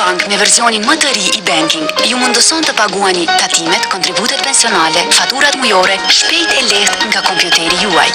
Bank me versionin më të ri i banking ju mundëson të paguani tatimet, kontributet pensionale, faturat mujore, shpejt e lehtë nga kompjuteri juaj.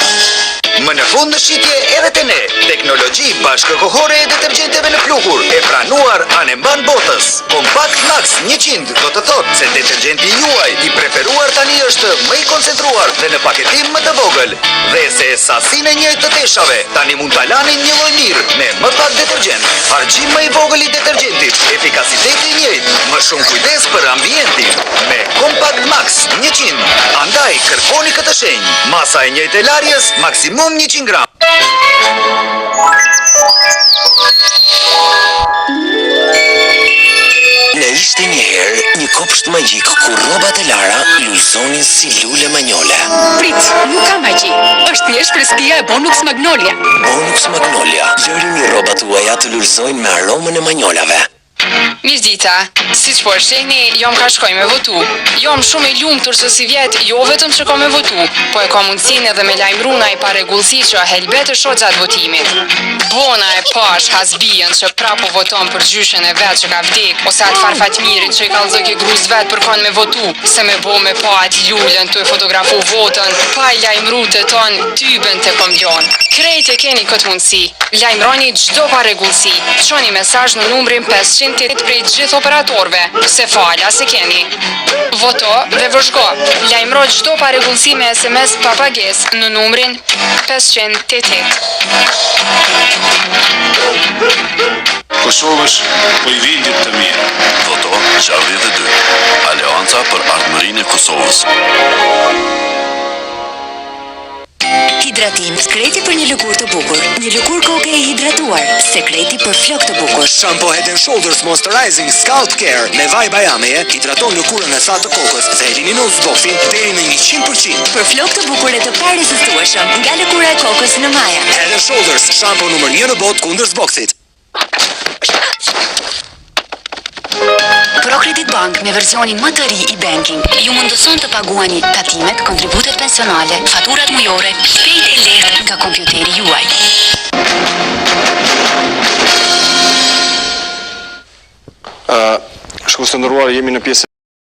Më në fund në shitje edhe të ne, teknologji bashkëkohore e detergjenteve në pluhur e pranuar anë mban botës. Compact Max 100 do të thotë se detergjenti juaj i preferuar tani është më i koncentruar dhe në paketim më të vogël. Dhe se sasinë e njëjtë të teshave, tani mund ta lani një lloj mirë me më pak detergjent. Argjim më i vogël i detergjentit, efikasiteti i njëjtë, më shumë kujdes për ambientin. Me Compact Max 100, andaj kërkoni këtë shenjë. Masa e njëjtë e larjes, maksimum 100 gram. Në ishte njëherë një kopsht magjik ku rrobat e lara lulëzonin si lule magnole. Prit, nuk ka magji. Është thjesht freskia e Bonux Magnolia. Bonux Magnolia, lërini rrobat tuaja të lulëzojnë me aromën e magnolave. Mirëdita, siç po e shehni, jam ka shkoj me votu. Jam shumë i lumtur se si vjet, jo vetëm që ka me votu, po e ka mundësinë edhe me lajmëruna i paregullësi që helbet e shoh gjatë votimit. Bona e pash hasbien që prapo voton për gjyshen e vet që ka vdek, ose atë farfatmirin që i kallëzoi ke gruz vet për kanë me votu, se me bo me pa atë lulën të e fotografu votën, pa i lajmëru të tonë tyben të kombion. Krejt e keni këtë mundësi, lajmëroni çdo paregullësi, çoni mesazh në numrin 508 prej gjithë operatorëve, se fala se keni. Voto dhe vëzhgo. Lajmëro çdo paregullësi me SMS pa pagesë në numrin 588. Kosovës po i vendit të mirë. Voto 62. Aleanca për ardhmërinë e Kosovës. Hidratim, sekreti për një lëkurë të bukur. Një lëkurë koke e hidratuar, sekreti për flok të bukur. Shampoo Head & Shoulders Moisturizing Scalp Care me vaj bajameje hidraton lëkurën e thatë të kokës dhe eliminon zbofin deri në 100%. Për flok të bukur e të parezistueshëm nga lëkura e kokës në Maja. Head & Shoulders, shampoo numër 1 në botë kundër zboksit. ProCredit Bank me versionin më të ri i banking ju mundëson të paguani tatimet, kontributet pensionale, faturat mujore, shpejt e lehtë nga kompjuteri juaj. Shikues të nderuar, jemi në pjesë